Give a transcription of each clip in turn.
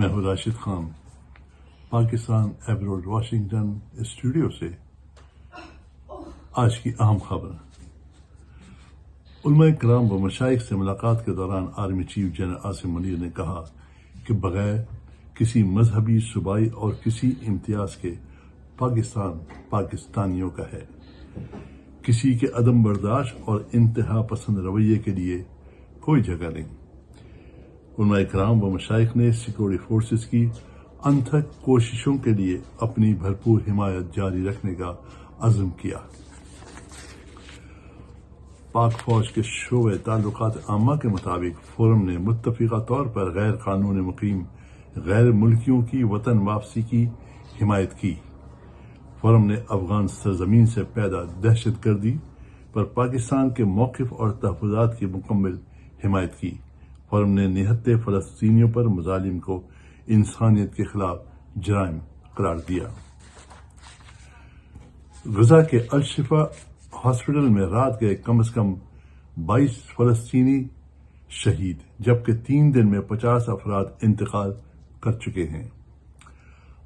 میں ہوں Rashid Khan, Pakistan abroad Washington studio سے۔ آج کی اہم خبر: علماء کرام و مشائخ سے ملاقات کے دوران army chief general Asim Munir نے کہا کہ بغیر کسی مذہبی، صوبائی اور کسی امتیاز کے پاکستان پاکستانیوں کا ہے۔ کسی کے عدم برداشت اور انتہا پسند رویے کے لیے کوئی جگہ نہیں۔ علماء کرام و مشائخ نے سیکورٹی فورسز کی انتھک کوششوں کے لیے اپنی بھرپور حمایت جاری رکھنے کا عزم کیا۔ پاک فوج کے شعبۂ تعلقات عامہ کے مطابق فورم نے متفقہ طور پر غیر قانونی مقیم غیر ملکیوں کی وطن واپسی کی حمایت کی۔ فورم نے افغان سرزمین سے پیدا دہشت گردی پر پاکستان کے موقف اور تحفظات کی مکمل حمایت کی۔ فورم نے نہتے فلسطینیوں پر مظالم کو انسانیت کے خلاف جرائم قرار دیا۔ غزہ کے الشفا ہاسپٹل میں رات گئے کم از کم 22 فلسطینی شہید، جبکہ 3 دن میں 50 افراد انتقال کر چکے ہیں۔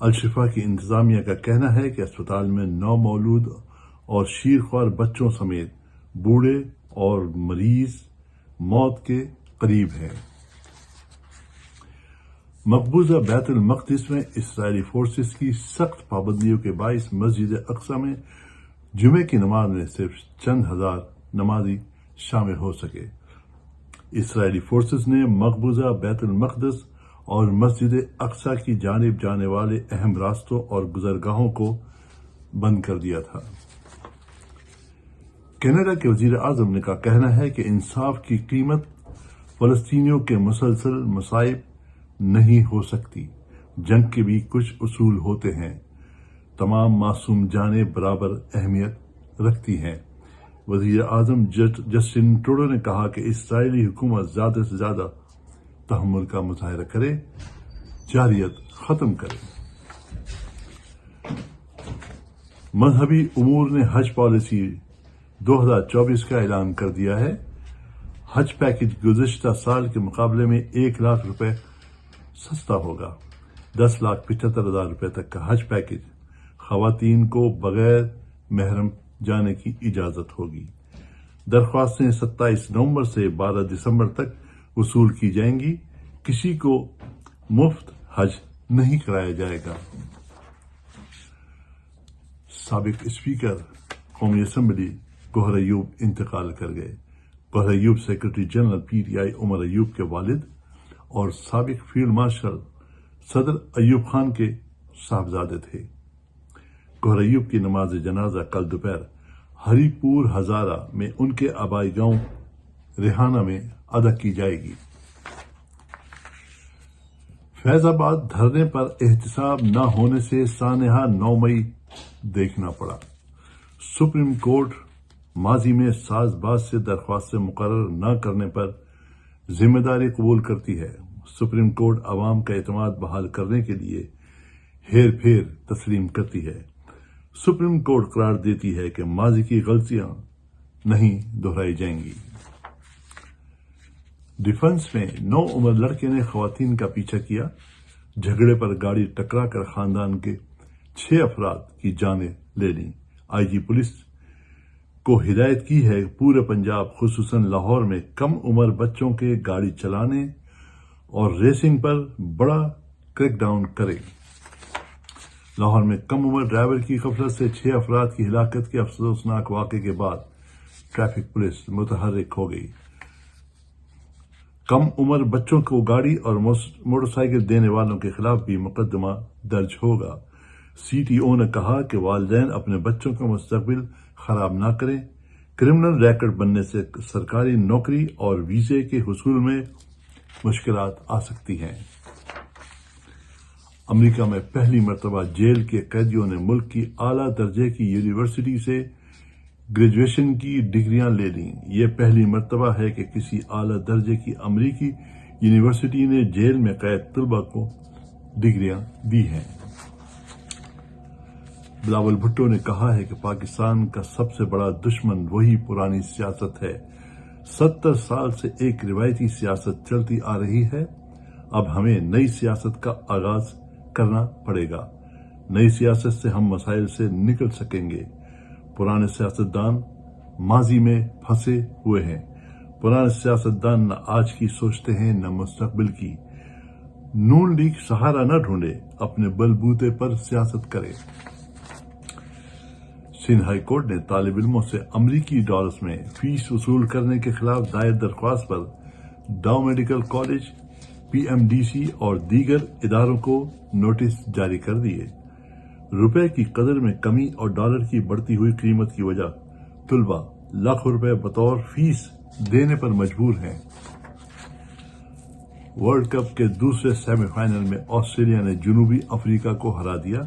الشفا کی انتظامیہ کا کہنا ہے کہ اسپتال میں 9 مولود اور شیرخوار بچوں سمیت بوڑھے اور مریض موت کے قریب ہیں۔ مقبوضہ بیت المقدس میں اسرائیلی فورسز کی سخت پابندیوں کے باعث مسجد اقصی میں جمعے کی نماز میں صرف چند ہزار نمازی شامل ہو سکے۔ اسرائیلی فورسز نے مقبوضہ بیت المقدس اور مسجد اقصی کی جانب جانے والے اہم راستوں اور گزرگاہوں کو بند کر دیا تھا۔ کینیڈا کے وزیر اعظم کا کہنا ہے کہ انصاف کی قیمت فلسطینیوں کے مسلسل مصائب نہیں ہو سکتی۔ جنگ کے بھی کچھ اصول ہوتے ہیں۔ تمام معصوم جانیں برابر اہمیت رکھتی ہیں۔ وزیر اعظم جسٹن ٹروڈو نے کہا کہ اسرائیلی حکومت زیادہ سے زیادہ تحمل کا مظاہرہ کرے، جارحیت ختم کرے۔ مذہبی امور نے حج پالیسی 2024 کا اعلان کر دیا ہے۔ حج پیکج گزشتہ سال کے مقابلے میں 1 لاکھ روپے سستا ہوگا۔ 10,75,000 روپے تک کا حج پیکج۔ خواتین کو بغیر محرم جانے کی اجازت ہوگی۔ درخواستیں 27 نومبر سے 12 دسمبر تک وصول کی جائیں گی۔ کسی کو مفت حج نہیں کرایا جائے گا۔ سابق اسپیکر قومی اسمبلی گوہر ایوب انتقال کر گئے۔ گوہر Ayub secretary general PTI Omar Ayub کے والد اور سابق فیلڈ مارشل صدر ایوب خان کے صاحبزادے تھے۔ گوہر ایوب کی نماز جنازہ کل دوپہر ہری پور ہزارہ میں ان کے آبائی گاؤں ریحانہ میں ادا کی جائے گی۔ فیض آباد دھرنے پر احتساب نہ ہونے سے سانحہ 9 مئی دیکھنا پڑا۔ سپریم کورٹ ماضی میں ساز باز سے درخواستیں مقرر نہ کرنے پر ذمہ داری قبول کرتی ہے۔ سپریم کورٹ عوام کا اعتماد بحال کرنے کے لیے ہیر پھیر تسلیم کرتی ہے۔ سپریم کورٹ قرار دیتی ہے کہ ماضی کی غلطیاں نہیں دہرائی جائیں گی۔ ڈیفنس میں 9 عمر لڑکے نے خواتین کا پیچھا کیا، جھگڑے پر گاڑی ٹکرا کر خاندان کے 6 افراد کی جانیں لے لیں۔ IG پولیس کو ہدایت کی ہے پورے پنجاب خصوصاً لاہور میں کم عمر بچوں کے گاڑی چلانے اور ریسنگ پر بڑا کریک ڈاؤن کرے۔ لاہور میں کم عمر ڈرائیور کی غفلت سے 6 افراد کی ہلاکت کے افسوسناک واقعے کے بعد ٹریفک پولیس متحرک ہو گئی۔ کم عمر بچوں کو گاڑی اور موٹر سائیکل دینے والوں کے خلاف بھی مقدمہ درج ہوگا۔ CTO نے کہا کہ والدین اپنے بچوں کا مستقبل خراب نہ کریں۔ کرمنل ریکارڈ بننے سے سرکاری نوکری اور ویزے کے حصول میں مشکلات آ سکتی ہیں۔ امریکہ میں پہلی مرتبہ جیل کے قیدیوں نے ملک کی اعلیٰ درجے کی یونیورسٹی سے گریجویشن کی ڈگریاں لے لیں۔ یہ پہلی مرتبہ ہے کہ کسی اعلیٰ درجے کی امریکی یونیورسٹی نے جیل میں قید طلباء کو ڈگریاں دی ہیں۔ بلاول بھٹو نے کہا ہے کہ پاکستان کا سب سے بڑا دشمن وہی پرانی سیاست ہے۔ 70 سال سے ایک روایتی سیاست چلتی آ رہی ہے۔ اب ہمیں نئی سیاست کا آغاز کرنا پڑے گا۔ نئی سیاست سے ہم مسائل سے نکل سکیں گے۔ پرانے سیاستدان ماضی میں پھنسے ہوئے ہیں۔ پرانے سیاستدان نہ آج کی سوچتے ہیں نہ مستقبل کی۔ نون لیگ سہارا نہ ڈھونڈے، اپنے بل بوتے پر سیاست کرے۔ سندھ ہائی کورٹ نے طالب علموں سے امریکی ڈالرز میں فیس وصول کرنے کے خلاف دائر درخواست پر Dow medical college, P M D C اور دیگر اداروں کو نوٹس جاری کر دیے۔ روپے کی قدر میں کمی اور ڈالر کی بڑھتی ہوئی قیمت کی وجہ طلبہ لاکھوں روپے بطور فیس دینے پر مجبور ہیں۔ ورلڈ کپ کے دوسرے سیمی فائنل میں آسٹریلیا نے جنوبی افریقہ کو ہرا دیا۔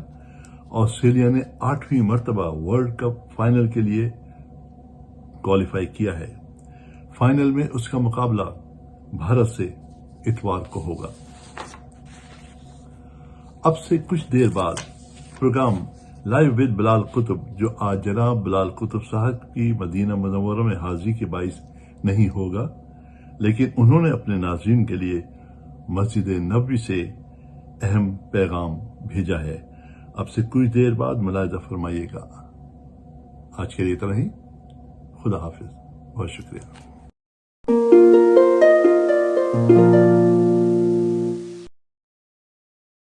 آسٹریلیا نے 8ویں مرتبہ ورلڈ کپ فائنل کے لیے کوالیفائی کیا ہے۔ فائنل میں اس کا مقابلہ بھارت سے اتوار کو ہوگا۔ اب سے کچھ دیر بعد پروگرام لائیو ود بلال قطب، جو آج جناب بلال قطب صاحب کی مدینہ منورہ میں حاضری کے باعث نہیں ہوگا، لیکن انہوں نے اپنے ناظرین کے لیے مسجد نبوی سے اہم پیغام بھیجا ہے۔ اب سے کچھ دیر بعد ملاحظہ فرمائیے گا۔ آج کے لیے اتنا ہی۔ خدا حافظ، بہت شکریہ۔